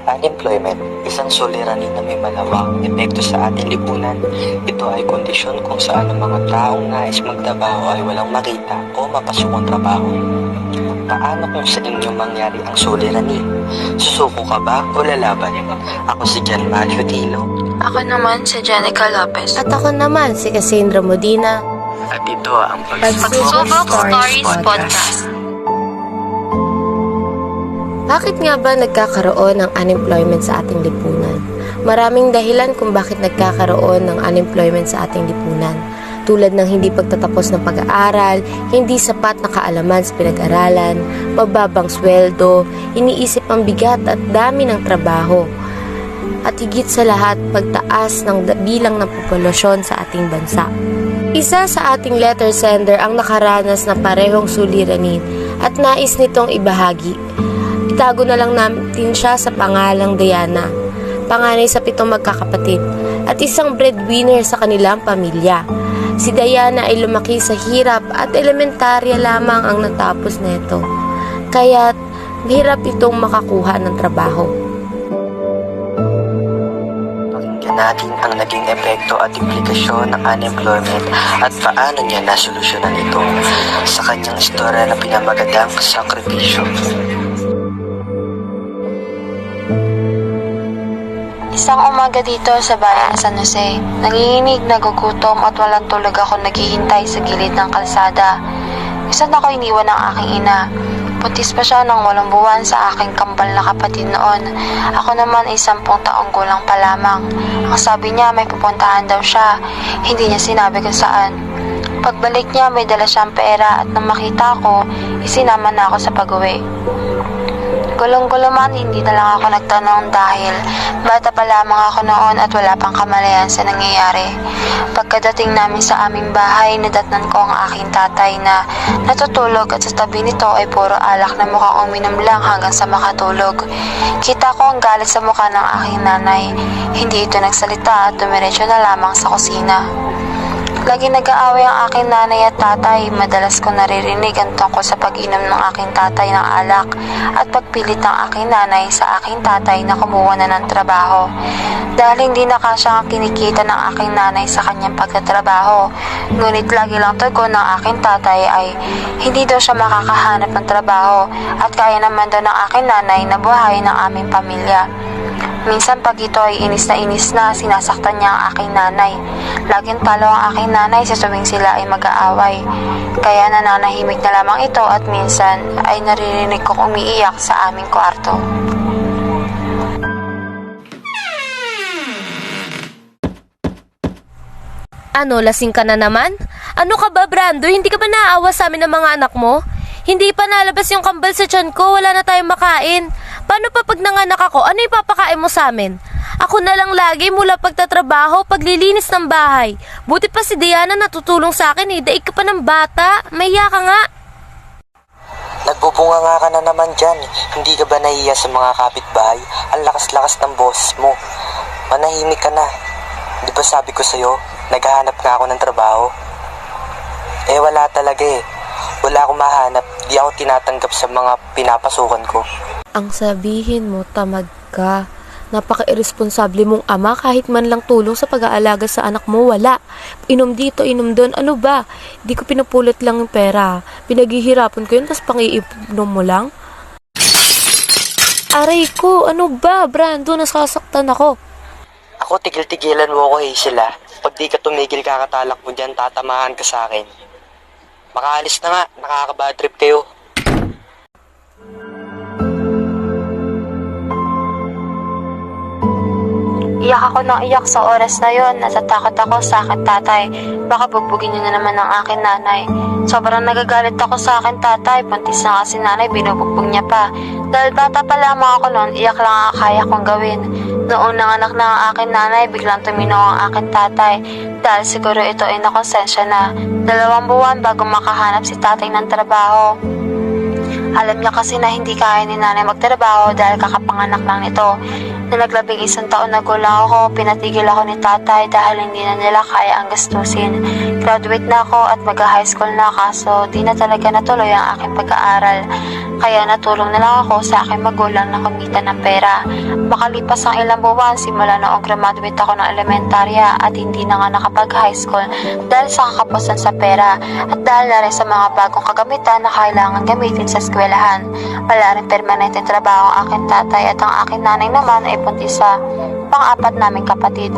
Unemployment, isang suliranin na may malawakang epekto sa ating lipunan. Ito ay kondisyon kung saan ang mga taong nais magtrabaho ay walang makita o mapasukang trabaho. Paano kung sa inyo mangyari ang suliranin? Susuko ka ba o lalaban? Ako si Jan Mario Tilo. Ako naman si Jenica Lopez. At ako naman si Cassandra Modina. At ito ang Pagsubok Stories Podcast. Bakit nga ba nagkakaroon ng unemployment sa ating lipunan? Maraming dahilan kung bakit nagkakaroon ng unemployment sa ating lipunan. Tulad ng hindi pagtatapos ng pag-aaral, hindi sapat na kaalaman sa pinag-aralan, mababang sweldo, iniisip ang bigat at dami ng trabaho. At higit sa lahat, pagtaas ng bilang ng populasyon sa ating bansa. Isa sa ating letter sender ang nakaranas na parehong suliranin at nais nitong ibahagi. Itago na lang natin siya sa pangalang Diana, panganay sa 7 magkakapatid at isang breadwinner sa kanilang pamilya. Si Diana ay lumaki sa hirap at elementarya lamang ang natapos nito, kaya't hirap itong makakuha ng trabaho. Pakinggan natin ang naging epekto at implikasyon ng unemployment at paano niya nasolusyonan ito sa kanyang istorya na pinamagatang sakripisyo. Isang umaga dito sa bayan ng San Jose, nanginginig, nagugutom at walang tulog ako naghihintay sa gilid ng kalsada. Minsan ako iniwan ng aking ina. Buntis pa siya ng 8 buwan sa aking kambal na kapatid noon. Ako naman ay 10 taong gulang pa lamang. Ang sabi niya may pupuntahan daw siya. Hindi niya sinabi kung saan. Pagbalik niya may dala siyang pera at nang makita ko, isinama na ako sa pag-uwi. Gulong-gulo man, hindi na lang ako nagtanong dahil bata pa lamang ako noon at wala pang kamalayan sa nangyayari. Pagkadating namin sa aming bahay, nadatnan ko ang aking tatay na natutulog at sa tabi nito ay puro alak na mukhang uminom lang hanggang sa makatulog. Kita ko ang galit sa mukha ng aking nanay. Hindi ito nagsalita at dumiretso na lamang sa kusina. Lagi nag-aaway ang aking nanay at tatay. Madalas ko naririnig ang tungkol sa pag-inom ng aking tatay ng alak at pagpilit ng aking nanay sa aking tatay na kumuha na ng trabaho. Dahil hindi na kasya ang kinikita ng aking nanay sa kanyang pagtatrabaho. Ngunit lagi lang tugon ng aking tatay ay hindi daw siya makakahanap ng trabaho at kaya naman daw ng aking nanay na buhayin ng aming pamilya. Minsan pag ito ay inis na, sinasaktan niya ang aking nanay. Laging talo ang aking nanay sa tuwing sila ay mag-aaway. Kaya nananahimik na lamang ito at minsan ay naririnig ko umiiyak sa aming kwarto. Ano, lasing ka na naman? Ano ka ba, Brando? Hindi ka ba naaawa sa amin ng mga anak mo? Hindi pa nalabas yung kambal sa tiyan ko, wala na tayong makain. Paano pa pag nanganak ako, ano ipapakain mo sa amin? Ako na lang lagi mula pagtatrabaho, paglilinis ng bahay. Buti pa si Diana natutulong sa akin daig ka pa ng bata, mahiya ka nga. Nagbubunga nga ka na naman dyan. Hindi ka ba nahiya sa mga kapitbahay? Ang lakas-lakas ng boses mo. Manahimik ka na. Di ba sabi ko sa'yo, naghahanap nga ako ng trabaho? Wala talaga Wala akong mahanap. Di ako tinatanggap sa mga pinapasukan ko. Ang sabihin mo, tamad ka. Napaka-irresponsable mong ama, kahit man lang tulong sa pag-aalaga sa anak mo, wala. Inom dito, inom doon, ano ba? Di ko pinupulot lang yung pera. Pinaghihirapan ko yun, tapos pang-iinom mo lang? Aray ko, ano ba, Brando? Nasasaktan ako. Ako, tigil-tigilan mo ako, Hazel. Pag di ka tumigil kakatalak mo dyan, tatamahan ka sa akin. Makaalis na nga, nakaka-bad trip kayo. Iyak ako ng iyak sa oras na yon. Natatakot ako sa akin tatay. Baka bugbugin niya na naman ang akin nanay. Sobrang nagagalit ako sa akin tatay. Puntis na kasi nanay, binubugbog niya pa. Dahil bata pa lamang ako noon, iyak lang ang kaya kong gawin. Noong nanganak na ang akin nanay, biglang tuminaw ang akin tatay. Dahil siguro ito ay nakonsensya na. 2 buwan bago makahanap si tatay ng trabaho. Alam niya kasi na hindi kaya ni nanay magtrabaho dahil kakapanganak lang nito. Na naglabing 1 taon na gulang ako, pinatigil ako ni tatay dahil hindi na nila kaya ang gastusin. Graduate na ako at mag-high school na, kaso di na talaga natuloy ang aking pag-aaral. Kaya natulong na lang ako sa aking magulang na kumita ng pera. Makalipas ang ilang buwan simula noong graduate ako ng elementarya at hindi na nga nakapag-high school dahil sa kakapusan sa pera at dahil na rin sa mga bagong kagamitan na kailangan gamitin sa eskwelahan. Wala rin permanenteng trabaho ang aking tatay at ang aking nanay naman ay buntis sa pang-apat naming kapatid.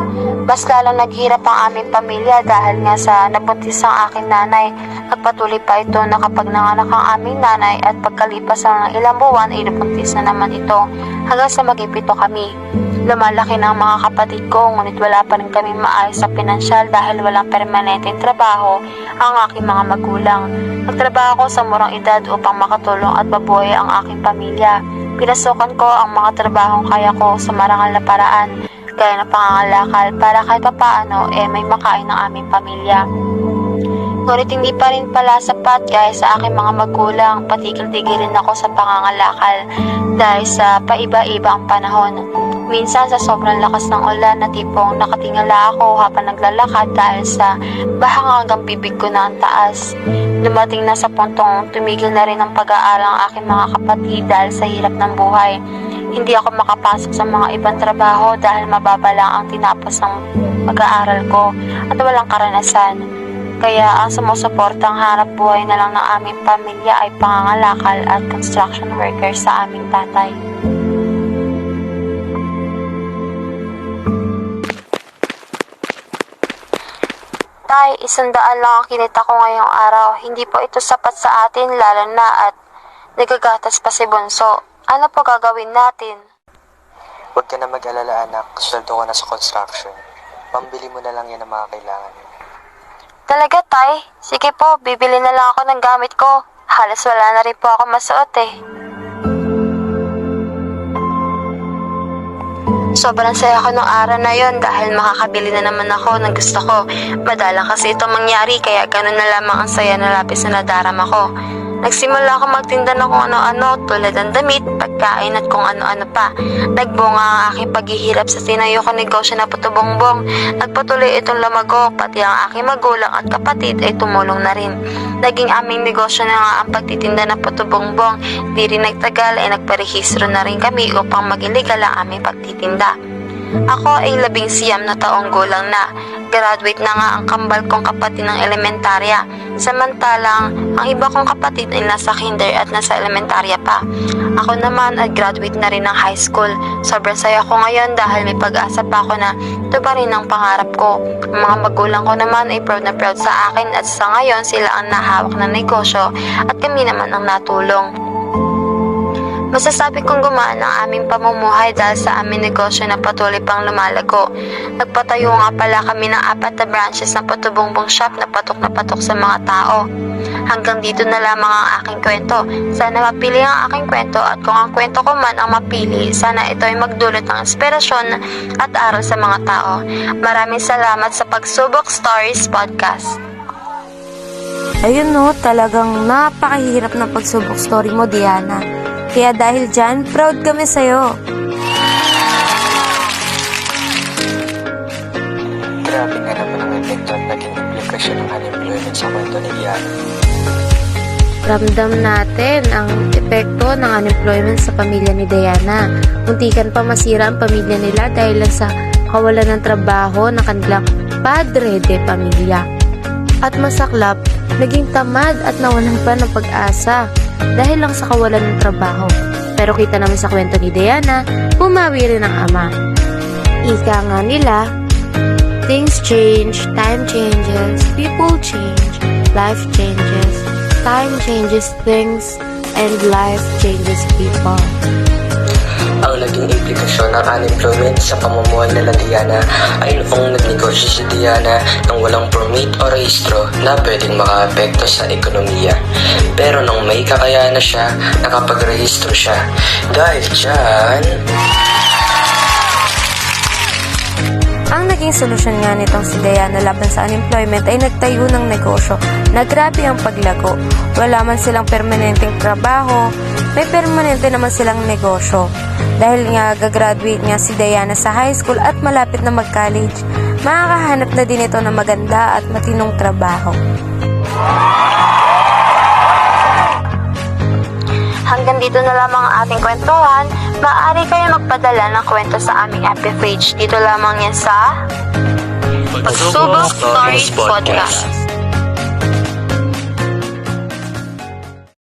Mas lalong naghirap ang aming pamilya dahil nga sa nabuntis ang aking nanay. Nagpatuloy pa ito na kapag nanganak ang aming nanay at pagkalipas ng ilang buwan ay nabuntis na naman ito hanggang sa maging 7 kami. Lumalaki na ang mga kapatid ko ngunit wala pa rin kami maayos sa pinansyal dahil walang permanenteng trabaho ang aking mga magulang. Nagtrabaho ako sa murang edad upang makatulong at mabuhay ang aking pamilya. Pinasukan ko ang mga trabahong kaya ko sa marangal na paraan, gaya ng pangangalakal para kahit papaano may makain ng aming pamilya. Ngunit hindi pa rin pala sapat gaya sa aking mga magulang, patigil-tigil rin ako sa pangangalakal dahil sa paiba-iba ang panahon. Minsan sa sobrang lakas ng ulan na tipong nakatingala ako habang naglalakad dahil sa bahang hanggang bibig ko na ang taas. Dumating na sa puntong tumigil na rin ang pag-aaral ang aking mga kapatid dahil sa hirap ng buhay. Hindi ako makapasok sa mga ibang trabaho dahil mababa lang ang tinapos ng pag-aaral ko at walang karanasan. Kaya ang sumusuportang hanap buhay na lang ng aming pamilya ay pangangalakal at construction worker sa aming tatay. Tay, 100 lang ang kinita ko ngayong araw. Hindi po ito sapat sa atin lalo na at nagagatas pa si Bunso. Ano po gagawin natin? Huwag ka na mag-alala anak, sweldo ko na sa construction. Pambili mo na lang yan ang mga kailangan mo. Talaga, Tay? Sige po, bibili na lang ako ng gamit ko. Halos wala na rin po ako masuot eh. Sobrang saya ko nung araw na yon dahil makakabili na naman ako ng gusto ko. Madalang kasi ito mangyari kaya ganun na lamang ang saya na lapis na nadarama ko. Nagsimula ako magtinda ng kung ano-ano tulad ng damit, pagkain at kung ano-ano pa. Nagbunga ang aking paghihirap sa tinayo ko negosyo na Puto Bongbong. Nagpatuloy itong lumago, pati ang aking magulang at kapatid ay tumulong na rin. Naging aming negosyo na nga ang pagtitinda ng Puto Bongbong. Di rin nagtagal ay nagparehistro na rin kami upang maging legal ang aming pagtitinda. Ako ay 19 na taong gulang na. Graduate na nga ang kambal kong kapatid ng elementarya. Samantalang, ang iba kong kapatid ay nasa kinder at nasa elementarya pa. Ako naman ay graduate na rin ng high school. Sobrang saya ko ngayon dahil may pag-asa pa ako na ito pa rin ang pangarap ko. Ang mga magulang ko naman ay proud na proud sa akin at sa ngayon sila ang nahawak ng negosyo at kami naman ang natulong. Masasabi kong gumaan ang aming pamumuhay dahil sa aming negosyo na patuloy pang lumalago. Nagpatayo nga pala kami ng 4 na branches ng Puto Bongbong shop na patok sa mga tao. Hanggang dito na lamang ang aking kwento. Sana mapili ang aking kwento at kung ang kwento ko man ang mapili, sana ito ay magdulot ng inspirasyon at aral sa mga tao. Maraming salamat sa Pagsubok Stories Podcast. Ayun no, talagang napakahirap ng pagsubok story mo, Diana. Kaya dahil dyan, proud kami sa'yo. Grabe nga naman ang epekto at naging implikasyon ng unemployment sa kwento ni Ian. Ramdam natin ang epekto ng unemployment sa pamilya ni Diana. Muntikan pa masira ang pamilya nila dahil lang sa kawalan ng trabaho ng kanilang padre de pamilya. At masaklap, naging tamad at nawalan pa ng pag-asa dahil lang sa kawalan ng trabaho. Pero kita naman sa kwento ni Diana, bumawi rin ang ama. Ika nga nila, things change, time changes, people change, life changes, time changes things, and life changes people. Ang naging implikasyon ng unemployment sa pamumuhay nila Diana ay noong nagnegosyo si Diana ng walang permit o rehistro na pwedeng makaapekto sa ekonomiya. Pero nung may kakayahan na siya, nakapag-rehistro siya. Dahil dyan... Ang naging solusyon nga nitong si Diana laban sa unemployment ay nagtayo ng negosyo na grabe ang paglago. Wala man silang permanenteng trabaho, may permanente naman silang negosyo. Dahil nga gagraduate nga si Diana sa high school at malapit na mag-college, makakahanap na din ito ng maganda at matinong trabaho. Hanggang dito na lamang ang ating kwentuhan. Maaari kayo magpadala ng kwento sa aming FB page. Dito lamang yan sa Pagsubok Stories Podcast.